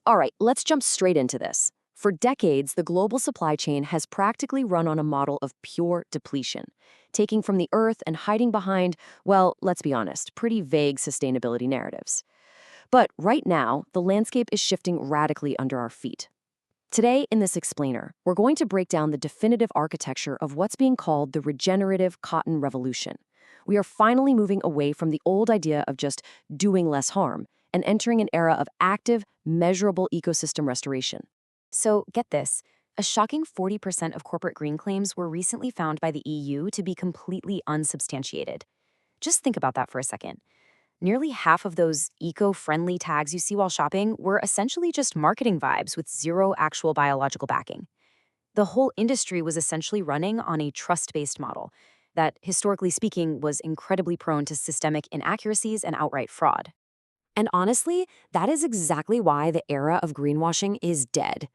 All right, let's jump straight into this. For decades, the global supply chain has practically run on a model of pure depletion, taking from the earth and hiding behind, well, let's be honest, pretty vague sustainability narratives. But right now, the landscape is shifting radically under our feet. Today, in this explainer, we're going to break down the definitive architecture of what's being called the regenerative cotton revolution. We are finally moving away from the old idea of just doing less harm and entering an era of active, measurable ecosystem restoration. So, get this. A shocking 40% of corporate green claims were recently found by the EU to be completely unsubstantiated. Just think about that for a second. Nearly half of those eco-friendly tags you see while shopping were essentially just marketing vibes with zero actual biological backing. The whole industry was essentially running on a trust-based model that, historically speaking, was incredibly prone to systemic inaccuracies and outright fraud. And honestly, that is exactly why the era of greenwashing is dead.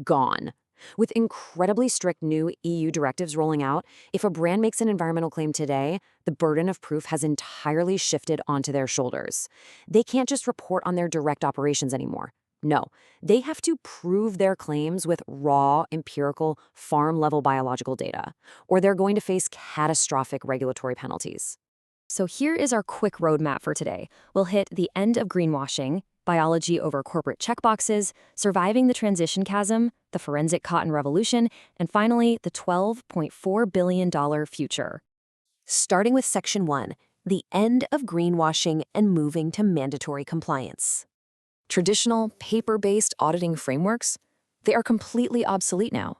Gone. With incredibly strict new EU directives rolling out, if a brand makes an environmental claim today, the burden of proof has entirely shifted onto their shoulders. They can't just report on their direct operations anymore. No, they have to prove their claims with raw, empirical, farm-level biological data, or they're going to face catastrophic regulatory penalties. So here is our quick roadmap for today. We'll hit the end of greenwashing, biology over corporate checkboxes, surviving the transition chasm, the forensic cotton revolution, and finally, the $12.4 billion future. Starting with Section 1, the end of greenwashing and moving to mandatory compliance. Traditional, paper-based auditing frameworks, they are completely obsolete now.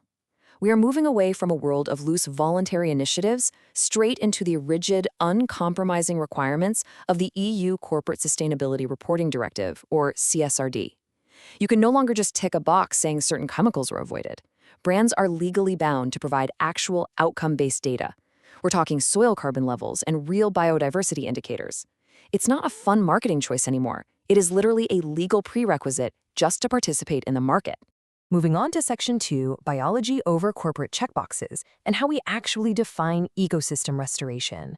We are moving away from a world of loose voluntary initiatives straight into the rigid, uncompromising requirements of the EU Corporate Sustainability Reporting Directive, or CSRD. You can no longer just tick a box saying certain chemicals were avoided. Brands are legally bound to provide actual outcome-based data. We're talking soil carbon levels and real biodiversity indicators. It's not a fun marketing choice anymore. It is literally a legal prerequisite just to participate in the market. Moving on to Section 2, biology over corporate checkboxes, and how we actually define ecosystem restoration.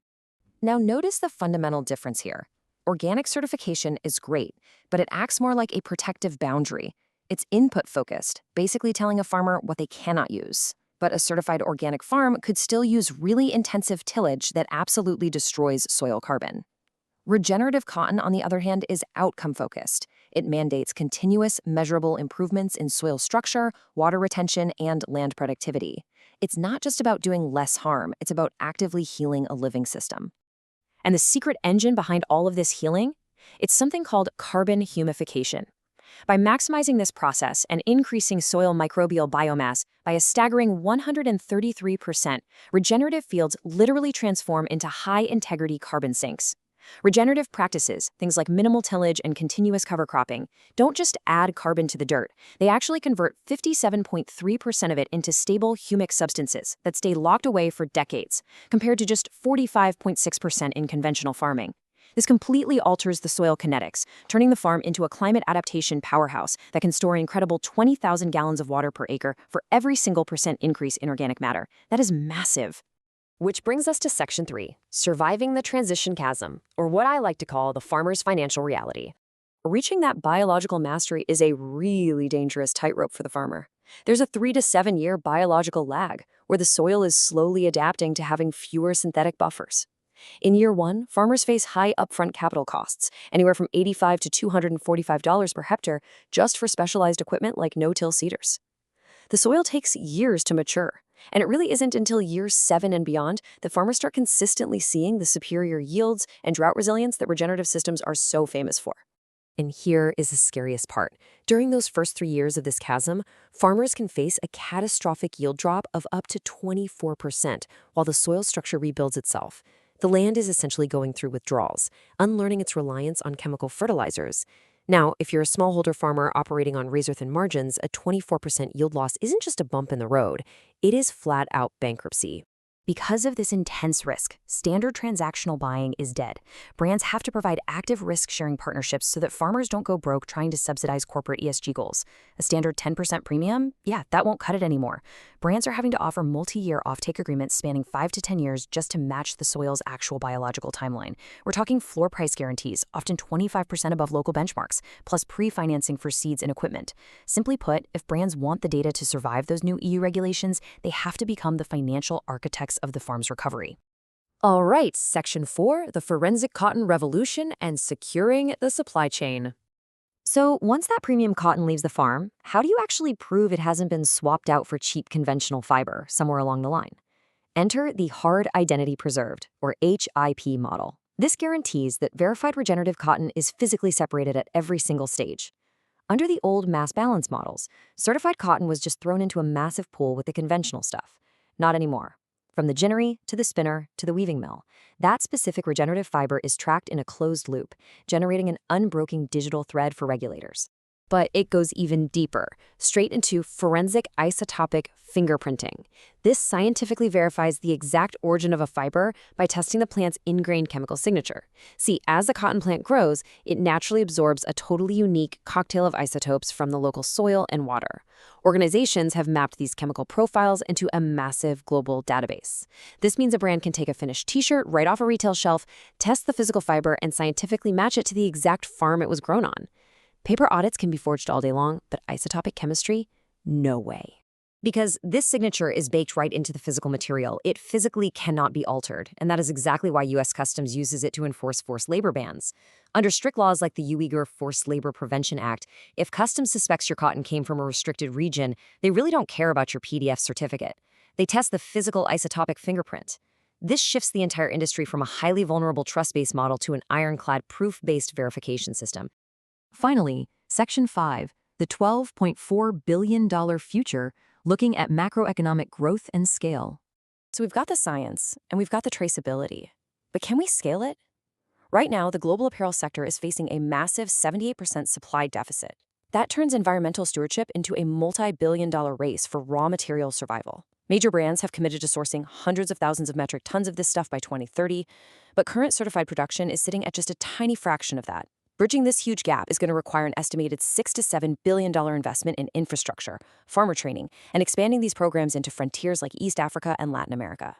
Now notice the fundamental difference here. Organic certification is great, but it acts more like a protective boundary. It's input-focused, basically telling a farmer what they cannot use. But a certified organic farm could still use really intensive tillage that absolutely destroys soil carbon. Regenerative cotton, on the other hand, is outcome-focused. It mandates continuous, measurable improvements in soil structure, water retention, and land productivity. It's not just about doing less harm, it's about actively healing a living system. And the secret engine behind all of this healing? It's something called carbon humification. By maximizing this process and increasing soil microbial biomass by a staggering 133%, regenerative fields literally transform into high-integrity carbon sinks. Regenerative practices, things like minimal tillage and continuous cover cropping, don't just add carbon to the dirt. They actually convert 57.3% of it into stable humic substances that stay locked away for decades, compared to just 45.6% in conventional farming. This completely alters the soil kinetics, turning the farm into a climate adaptation powerhouse that can store an incredible 20,000 gallons of water per acre for every single percent increase in organic matter. That is massive. Which brings us to Section 3, surviving the transition chasm, or what I like to call the farmer's financial reality. Reaching that biological mastery is a really dangerous tightrope for the farmer. There's a 3 to 7 year biological lag, where the soil is slowly adapting to having fewer synthetic buffers. In year 1, farmers face high upfront capital costs, anywhere from $85 to $245 per hectare, just for specialized equipment like no-till seeders. The soil takes years to mature, and it really isn't until year 7 and beyond that farmers start consistently seeing the superior yields and drought resilience that regenerative systems are so famous for. And here is the scariest part. During those first 3 years of this chasm, farmers can face a catastrophic yield drop of up to 24% while the soil structure rebuilds itself. The land is essentially going through withdrawals, unlearning its reliance on chemical fertilizers. Now, if you're a smallholder farmer operating on razor-thin margins, a 24% yield loss isn't just a bump in the road. It is flat-out bankruptcy. Because of this intense risk, standard transactional buying is dead. Brands have to provide active risk-sharing partnerships so that farmers don't go broke trying to subsidize corporate ESG goals. A standard 10% premium? Yeah, that won't cut it anymore. Brands are having to offer multi-year offtake agreements spanning 5 to 10 years just to match the soil's actual biological timeline. We're talking floor price guarantees, often 25% above local benchmarks, plus pre-financing for seeds and equipment. Simply put, if brands want the data to survive those new EU regulations, they have to become the financial architects of the farm's recovery. All right, Section 4, the forensic cotton revolution and securing the supply chain. So once that premium cotton leaves the farm, how do you actually prove it hasn't been swapped out for cheap conventional fiber somewhere along the line? Enter the Hard Identity Preserved, or HIP model. This guarantees that verified regenerative cotton is physically separated at every single stage. Under the old mass balance models, certified cotton was just thrown into a massive pool with the conventional stuff. Not anymore. From the ginnery to the spinner to the weaving mill, that specific regenerative fiber is tracked in a closed loop, generating an unbroken digital thread for regulators. But it goes even deeper, straight into forensic isotopic fingerprinting. This scientifically verifies the exact origin of a fiber by testing the plant's ingrained chemical signature. See, as the cotton plant grows, it naturally absorbs a totally unique cocktail of isotopes from the local soil and water. Organizations have mapped these chemical profiles into a massive global database. This means a brand can take a finished t-shirt right off a retail shelf, test the physical fiber, and scientifically match it to the exact farm it was grown on. Paper audits can be forged all day long, but isotopic chemistry? No way. Because this signature is baked right into the physical material, it physically cannot be altered, and that is exactly why U.S. Customs uses it to enforce forced labor bans. Under strict laws like the Uyghur Forced Labor Prevention Act, if Customs suspects your cotton came from a restricted region, they really don't care about your PDF certificate. They test the physical isotopic fingerprint. This shifts the entire industry from a highly vulnerable trust-based model to an ironclad proof-based verification system. Finally, Section 5, the $12.4 billion future, looking at macroeconomic growth and scale. So we've got the science, and we've got the traceability. But can we scale it? Right now, the global apparel sector is facing a massive 78% supply deficit. That turns environmental stewardship into a multi-billion-dollar race for raw material survival. Major brands have committed to sourcing hundreds of thousands of metric tons of this stuff by 2030, but current certified production is sitting at just a tiny fraction of that. Bridging this huge gap is going to require an estimated $6 to $7 billion investment in infrastructure, farmer training, and expanding these programs into frontiers like East Africa and Latin America.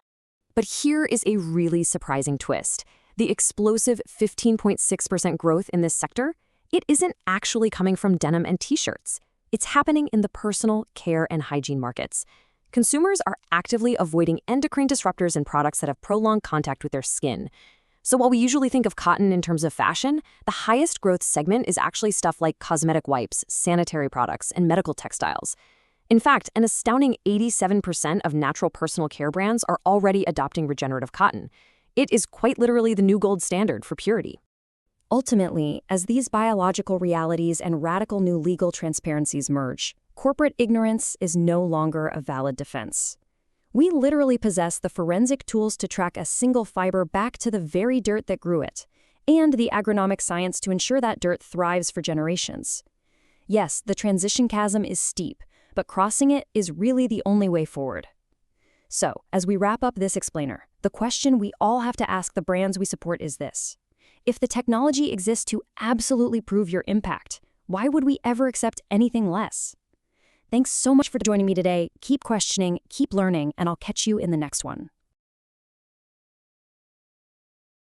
But here is a really surprising twist. The explosive 15.6% growth in this sector, it isn't actually coming from denim and t-shirts. It's happening in the personal care and hygiene markets. Consumers are actively avoiding endocrine disruptors and products that have prolonged contact with their skin. So while we usually think of cotton in terms of fashion, the highest growth segment is actually stuff like cosmetic wipes, sanitary products, and medical textiles. In fact, an astounding 87% of natural personal care brands are already adopting regenerative cotton. It is quite literally the new gold standard for purity. Ultimately, as these biological realities and radical new legal transparencies merge, corporate ignorance is no longer a valid defense. We literally possess the forensic tools to track a single fiber back to the very dirt that grew it, and the agronomic science to ensure that dirt thrives for generations. Yes, the transition chasm is steep, but crossing it is really the only way forward. So, as we wrap up this explainer, the question we all have to ask the brands we support is this. If the technology exists to absolutely prove your impact, why would we ever accept anything less? Thanks so much for joining me today. Keep questioning, keep learning, and I'll catch you in the next one.